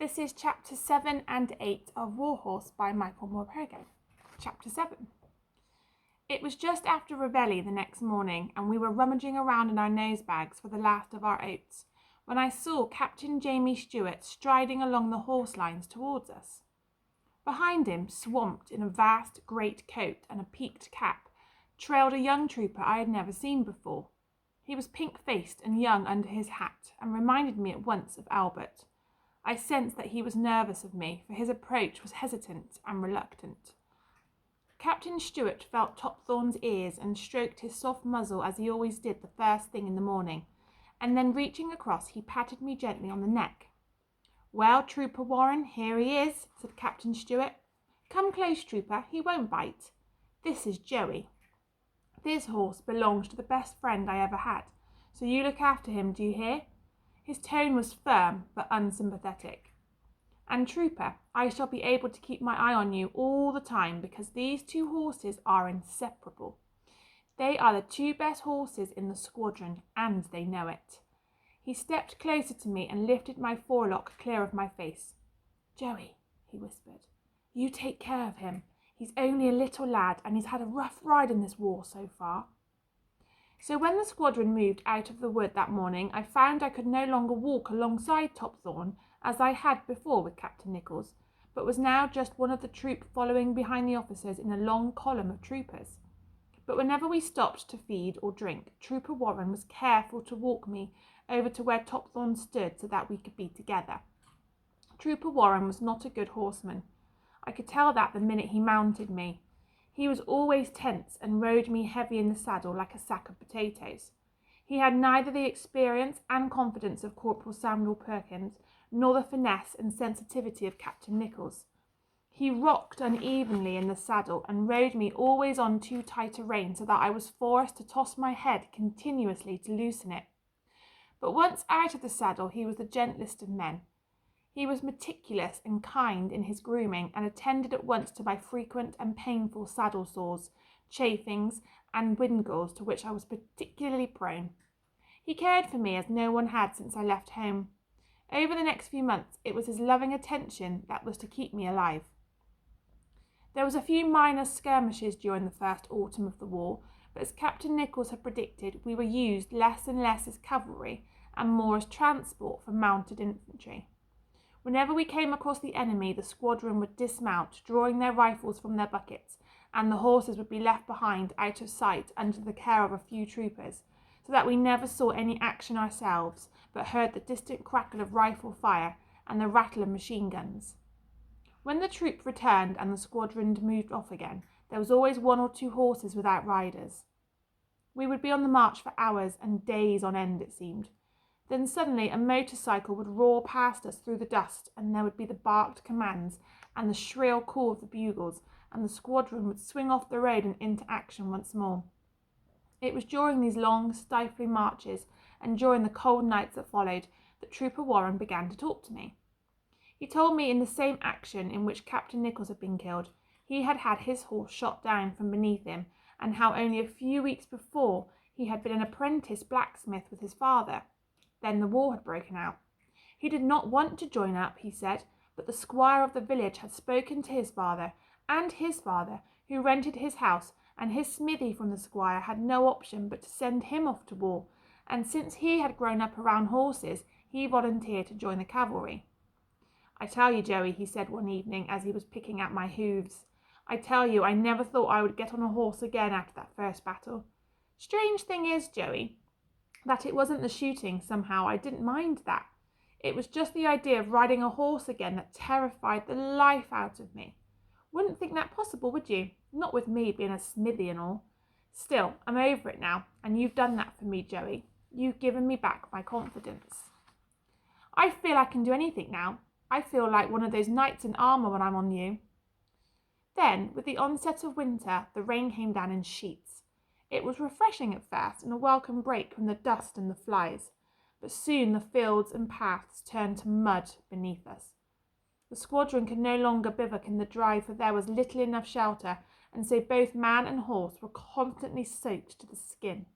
This is Chapter 7 and 8 of Warhorse by Michael Morpurgo. Chapter 7. It was just after Reveille the next morning, and we were rummaging around in our nose bags for the last of our oats, when I saw Captain Jamie Stewart striding along the horse lines towards us. Behind him, swamped in a vast great coat and a peaked cap, trailed a young trooper I had never seen before. He was pink-faced and young under his hat, and reminded me at once of Albert. I sensed that he was nervous of me, for his approach was hesitant and reluctant. Captain Stewart felt Topthorne's ears and stroked his soft muzzle as he always did the first thing in the morning, and then reaching across he patted me gently on the neck. "Well, Trooper Warren, here he is," said Captain Stewart. "Come close, Trooper, he won't bite. This is Joey. This horse belongs to the best friend I ever had, so you look after him, do you hear?" His tone was firm but unsympathetic. "And Trooper, I shall be able to keep my eye on you all the time because these two horses are inseparable. They are the two best horses in the squadron, and they know it." He stepped closer to me and lifted my forelock clear of my face. "Joey," he whispered, "you take care of him. He's only a little lad, and he's had a rough ride in this war so far." So when the squadron moved out of the wood that morning, I found I could no longer walk alongside Topthorne as I had before with Captain Nichols, but was now just one of the troop following behind the officers in a long column of troopers. But whenever we stopped to feed or drink, Trooper Warren was careful to walk me over to where Topthorne stood so that we could be together. Trooper Warren was not a good horseman. I could tell that the minute he mounted me. He was always tense and rode me heavy in the saddle like a sack of potatoes. He had neither the experience and confidence of Corporal Samuel Perkins, nor the finesse and sensitivity of Captain Nichols. He rocked unevenly in the saddle and rode me always on too tight a rein so that I was forced to toss my head continuously to loosen it. But once out of the saddle he was the gentlest of men. He was meticulous and kind in his grooming, and attended at once to my frequent and painful saddle sores, chafings, and windgalls to which I was particularly prone. He cared for me as no one had since I left home. Over the next few months it was his loving attention that was to keep me alive. There was a few minor skirmishes during the first autumn of the war, but as Captain Nichols had predicted, we were used less and less as cavalry and more as transport for mounted infantry. Whenever we came across the enemy, the squadron would dismount, drawing their rifles from their buckets, and the horses would be left behind out of sight under the care of a few troopers, so that we never saw any action ourselves, but heard the distant crackle of rifle fire and the rattle of machine guns. When the troop returned and the squadron moved off again, there was always one or two horses without riders. We would be on the march for hours and days on end, it seemed. Then suddenly a motorcycle would roar past us through the dust, and there would be the barked commands and the shrill call of the bugles, and the squadron would swing off the road and into action once more. It was during these long, stifling marches, and during the cold nights that followed, that Trooper Warren began to talk to me. He told me in the same action in which Captain Nichols had been killed, he had had his horse shot down from beneath him, and how only a few weeks before he had been an apprentice blacksmith with his father. Then the war had broken out. He did not want to join up, he said, but the squire of the village had spoken to his father, and his father, who rented his house, and his smithy from the squire, had no option but to send him off to war, and since he had grown up around horses, he volunteered to join the cavalry. "I tell you, Joey," he said one evening as he was picking at my hoofs, "I tell you I never thought I would get on a horse again after that first battle. Strange thing is, Joey, that it wasn't the shooting. Somehow I didn't mind that. It was just the idea of riding a horse again that terrified the life out of me. Wouldn't think that possible, would you? Not with me being a smithy and all. Still, I'm over it now, and you've done that for me, Joey. You've given me back my confidence. I feel I can do anything now. I feel like one of those knights in armour when I'm on you." Then, with the onset of winter, the rain came down in sheets. It was refreshing at first, and a welcome break from the dust and the flies, but soon the fields and paths turned to mud beneath us. The squadron could no longer bivouac in the dry, for there was little enough shelter, and so both man and horse were constantly soaked to the skin.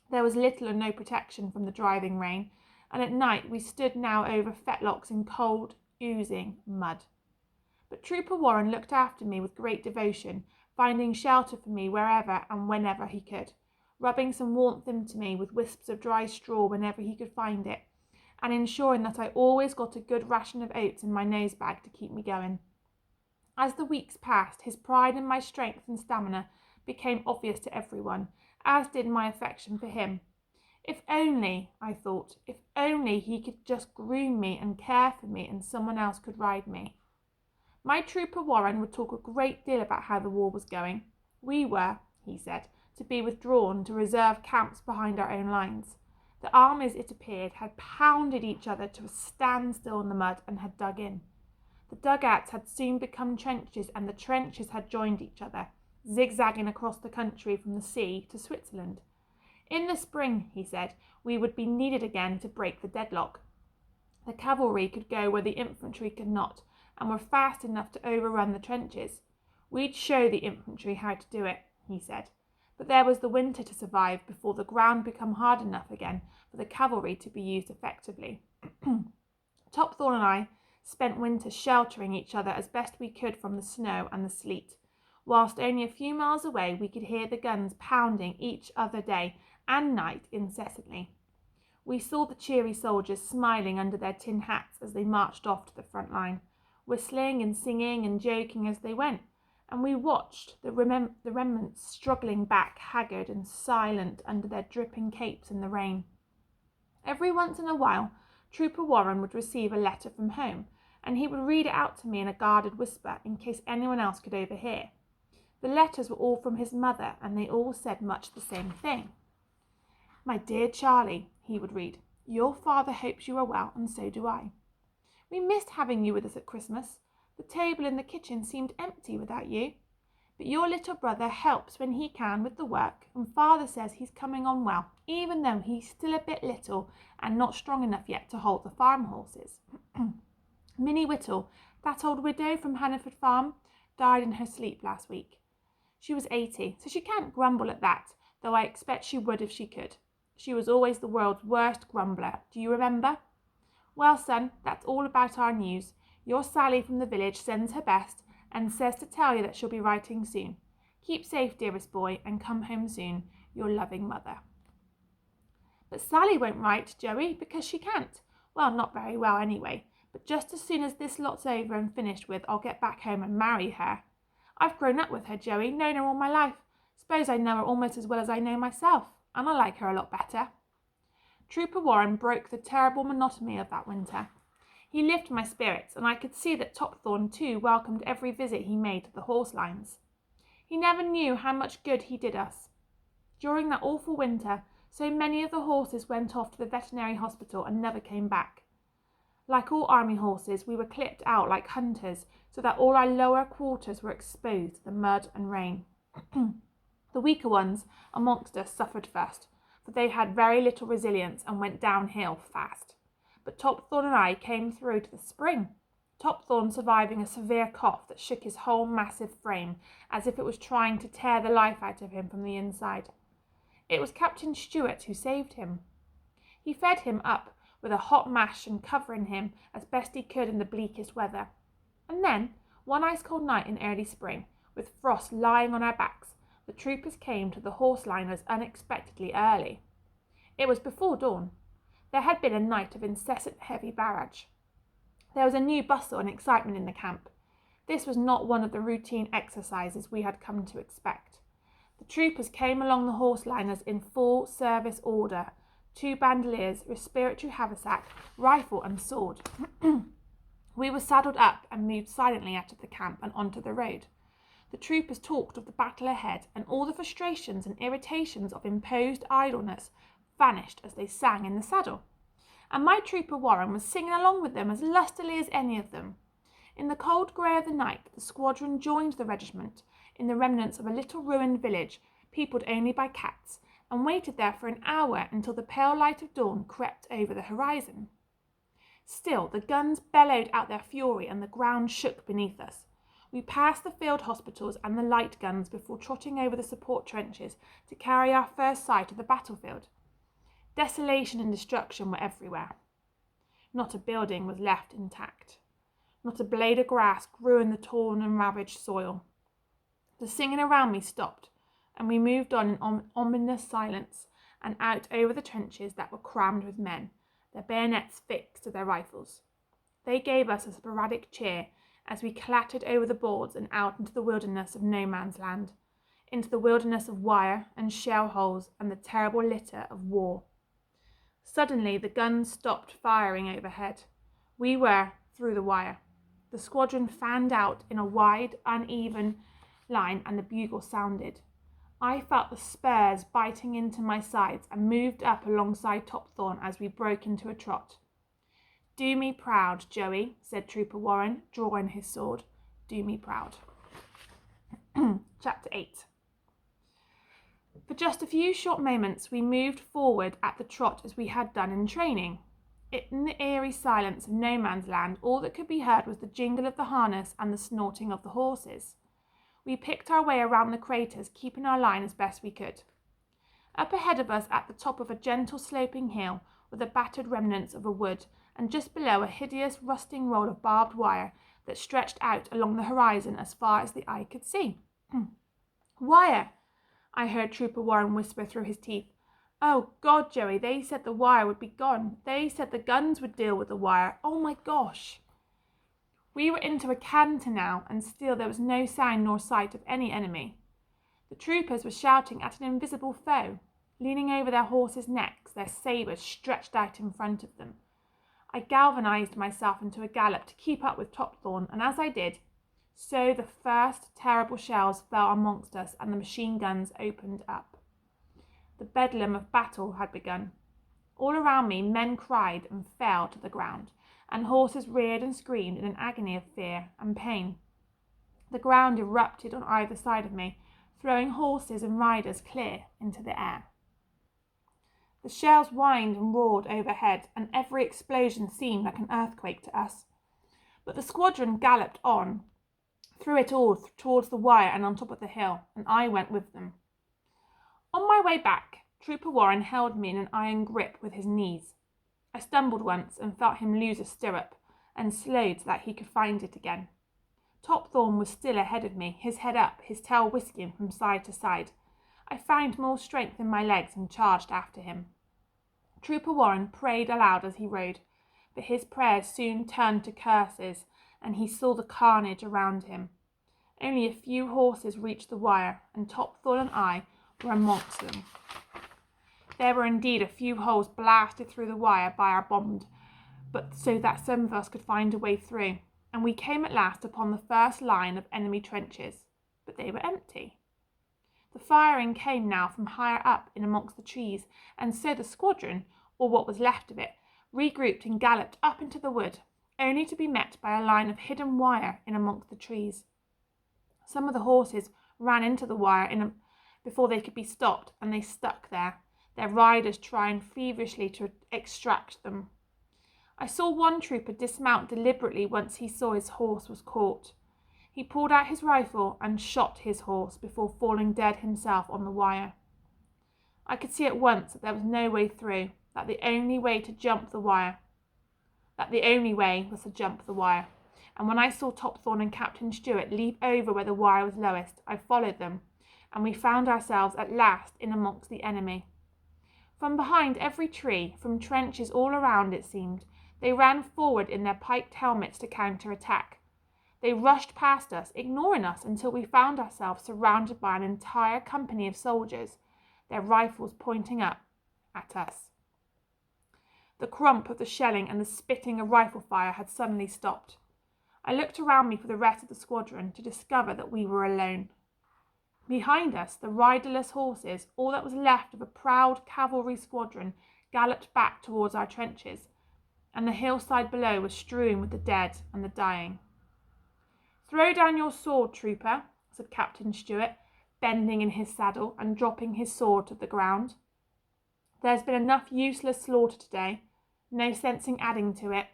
There was little or no protection from the driving rain, and at night we stood now over fetlocks in cold, oozing mud. But Trooper Warren looked after me with great devotion, finding shelter for me wherever and whenever he could, rubbing some warmth into me with wisps of dry straw whenever he could find it, and ensuring that I always got a good ration of oats in my nose bag to keep me going. As the weeks passed, his pride in my strength and stamina became obvious to everyone, as did my affection for him. If only, I thought, if only he could just groom me and care for me and someone else could ride me. My Trooper Warren would talk a great deal about how the war was going. We were, he said, to be withdrawn to reserve camps behind our own lines. The armies, it appeared, had pounded each other to a standstill in the mud and had dug in. The dugouts had soon become trenches, and the trenches had joined each other, zigzagging across the country from the sea to Switzerland. In the spring, he said, we would be needed again to break the deadlock. The cavalry could go where the infantry could not, and were fast enough to overrun the trenches. We'd show the infantry how to do it, he said, but there was the winter to survive before the ground became hard enough again for the cavalry to be used effectively. Topthorne and I spent winter sheltering each other as best we could from the snow and the sleet, whilst only a few miles away we could hear the guns pounding each other day and night incessantly. We saw the cheery soldiers smiling under their tin hats as they marched off to the front line, whistling and singing and joking as they went, and we watched the remnants struggling back haggard and silent under their dripping capes in the rain. Every once in a while, Trooper Warren would receive a letter from home, and he would read it out to me in a guarded whisper in case anyone else could overhear. The letters were all from his mother, and they all said much the same thing. "My dear Charlie," he would read, "your father hopes you are well, and so do I. We missed having you with us at Christmas. The table in the kitchen seemed empty without you. But your little brother helps when he can with the work, and father says he's coming on well, even though he's still a bit little and not strong enough yet to hold the farm horses. Minnie Whittle, that old widow from Hannaford Farm, died in her sleep last week. She was 80, so she can't grumble at that, though I expect she would if she could. She was always the world's worst grumbler. Do you remember? Well, son, that's all about our news. Your Sally from the village sends her best and says to tell you that she'll be writing soon. Keep safe, dearest boy, and come home soon. Your loving mother." "But Sally won't write, Joey, because she can't. Well, not very well anyway, but just as soon as this lot's over and finished with, I'll get back home and marry her. I've grown up with her, Joey, known her all my life. Suppose I know her almost as well as I know myself, and I like her a lot better." Trooper Warren broke the terrible monotony of that winter. He lifted my spirits, and I could see that Topthorne too welcomed every visit he made to the horse lines. He never knew how much good he did us. During that awful winter, so many of the horses went off to the veterinary hospital and never came back. Like all army horses, we were clipped out like hunters, so that all our lower quarters were exposed to the mud and rain. The weaker ones amongst us suffered first, for they had very little resilience and went downhill fast. But Topthorne and I came through to the spring, Topthorne surviving a severe cough that shook his whole massive frame, as if it was trying to tear the life out of him from the inside. It was Captain Stewart who saved him. He fed him up with a hot mash and covering him as best he could in the bleakest weather. And then, one ice-cold night in early spring, with frost lying on our backs, the troopers came to the horse liners unexpectedly early. It was before dawn. There had been a night of incessant heavy barrage. There was a new bustle and excitement in the camp. This was not one of the routine exercises we had come to expect. The troopers came along the horse liners in full service order, 2 bandoliers, respiratory haversack, rifle and sword. We were saddled up and moved silently out of the camp and onto the road. The troopers talked of the battle ahead, and all the frustrations and irritations of imposed idleness vanished as they sang in the saddle. And my Trooper Warren was singing along with them as lustily as any of them. In the cold grey of the night, the squadron joined the regiment in the remnants of a little ruined village, peopled only by cats, and waited there for an hour until the pale light of dawn crept over the horizon. Still, the guns bellowed out their fury, and the ground shook beneath us. We passed the field hospitals and the light guns before trotting over the support trenches to carry our first sight of the battlefield. Desolation and destruction were everywhere. Not a building was left intact. Not a blade of grass grew in the torn and ravaged soil. The singing around me stopped, and we moved on in ominous silence and out over the trenches that were crammed with men, their bayonets fixed to their rifles. They gave us a sporadic cheer as we clattered over the boards and out into the wilderness of no man's land, into the wilderness of wire and shell holes and the terrible litter of war. Suddenly the guns stopped firing overhead. We were through the wire. The squadron fanned out in a wide, uneven line and the bugle sounded. I felt the spurs biting into my sides and moved up alongside Topthorne as we broke into a trot. "Do me proud, Joey," said Trooper Warren, drawing his sword. "Do me proud." Chapter 8. For just a few short moments we moved forward at the trot as we had done in training. In the eerie silence of no man's land, all that could be heard was the jingle of the harness and the snorting of the horses. We picked our way around the craters, keeping our line as best we could. Up ahead of us, at the top of a gentle sloping hill, were the battered remnants of a wood, and just below a hideous rusting roll of barbed wire that stretched out along the horizon as far as the eye could see. "Wire!" I heard Trooper Warren whisper through his teeth. "Oh God, Joey, they said the wire would be gone. They said the guns would deal with the wire. Oh my gosh." We were into a canter now, and still there was no sign nor sight of any enemy. The troopers were shouting at an invisible foe, leaning over their horses' necks, their sabres stretched out in front of them. I galvanized myself into a gallop to keep up with Topthorne, and as I did so, the first terrible shells fell amongst us and the machine guns opened up. The bedlam of battle had begun. All around me men cried and fell to the ground, and horses reared and screamed in an agony of fear and pain. The ground erupted on either side of me, throwing horses and riders clear into the air. The shells whined and roared overhead, and every explosion seemed like an earthquake to us. But the squadron galloped on, through it all towards the wire and on top of the hill, and I went with them. On my way back, Trooper Warren held me in an iron grip with his knees. I stumbled once and felt him lose a stirrup, and slowed so that he could find it again. Topthorne was still ahead of me, his head up, his tail whisking from side to side. I found more strength in my legs and charged after him. Trooper Warren prayed aloud as he rode, but his prayers soon turned to curses, and he saw the carnage around him. Only a few horses reached the wire, and Topthorne and I were amongst them. There were indeed a few holes blasted through the wire by our bombs, but so that some of us could find a way through, and we came at last upon the first line of enemy trenches, but they were empty. The firing came now from higher up in amongst the trees, and so the squadron, or what was left of it, regrouped and galloped up into the wood, only to be met by a line of hidden wire in amongst the trees. Some of the horses ran into the wire before they could be stopped, and they stuck there, their riders trying feverishly to extract them. I saw one trooper dismount deliberately once he saw his horse was caught. He pulled out his rifle and shot his horse before falling dead himself on the wire. I could see at once that there was no way through, that the only way was to jump the wire. And when I saw Topthorne and Captain Stewart leap over where the wire was lowest, I followed them, and we found ourselves at last in amongst the enemy. From behind every tree, from trenches all around it seemed, they ran forward in their piked helmets to counter-attack. They rushed past us, ignoring us until we found ourselves surrounded by an entire company of soldiers, their rifles pointing up at us. The crump of the shelling and the spitting of rifle fire had suddenly stopped. I looked around me for the rest of the squadron to discover that we were alone. Behind us, the riderless horses, all that was left of a proud cavalry squadron, galloped back towards our trenches, and the hillside below was strewn with the dead and the dying. "Throw down your sword, trooper," said Captain Stewart, bending in his saddle and dropping his sword to the ground. "There's been enough useless slaughter today. No sense in adding to it."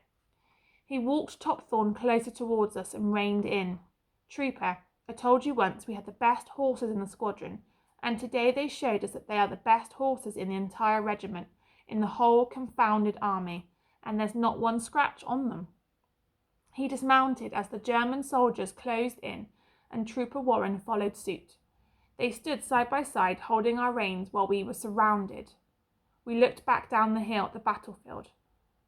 He walked Topthorne closer towards us and reined in. "Trooper, I told you once we had the best horses in the squadron, and today they showed us that they are the best horses in the entire regiment, in the whole confounded army, and there's not one scratch on them." He dismounted as the German soldiers closed in, and Trooper Warren followed suit. They stood side by side, holding our reins while we were surrounded. We looked back down the hill at the battlefield.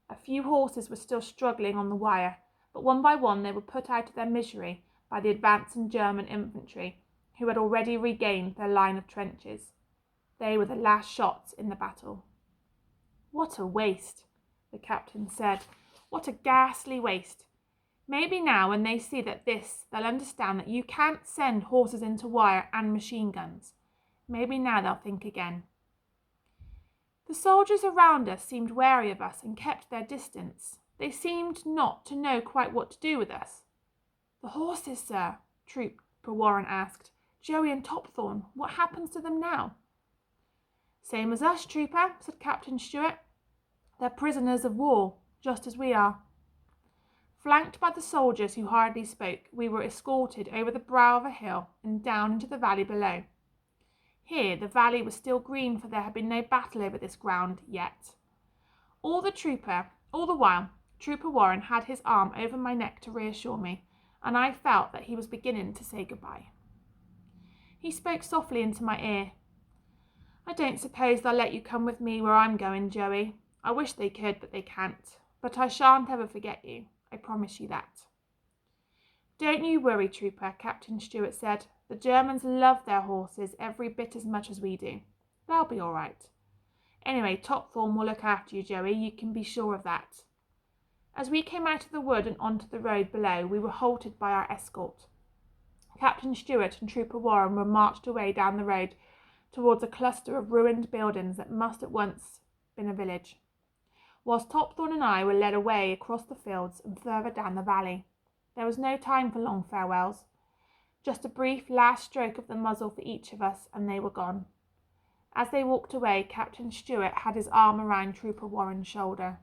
A few horses were still struggling on the wire, but one by one they were put out of their misery by the advancing German infantry, who had already regained their line of trenches. They were the last shots in the battle. "What a waste," the captain said. "What a ghastly waste. Maybe now when they see this, they'll understand that you can't send horses into wire and machine guns. Maybe now they'll think again." The soldiers around us seemed wary of us and kept their distance. They seemed not to know quite what to do with us. "The horses, sir," Trooper Warren asked. "Joey and Topthorne, what happens to them now?" "Same as us, Trooper," said Captain Stewart. "They're prisoners of war, just as we are." Flanked by the soldiers who hardly spoke, we were escorted over the brow of a hill and down into the valley below. Here the valley was still green, for there had been no battle over this ground yet. All the while, Trooper Warren had his arm over my neck to reassure me, and I felt that he was beginning to say goodbye. He spoke softly into my ear. "I don't suppose they'll let you come with me where I'm going, Joey. I wish they could, but they can't. But I shan't ever forget you. I promise you that." "Don't you worry, Trooper," Captain Stewart said. "The Germans love their horses every bit as much as we do. They'll be all right. Anyway, Topthorne will look after you, Joey. You can be sure of that." As we came out of the wood and onto the road below, we were halted by our escort. Captain Stewart and Trooper Warren were marched away down the road towards a cluster of ruined buildings that must at once been a village, whilst Topthorne and I were led away across the fields and further down the valley. There was no time for long farewells. Just a brief last stroke of the muzzle for each of us, and they were gone. As they walked away, Captain Stewart had his arm around Trooper Warren's shoulder.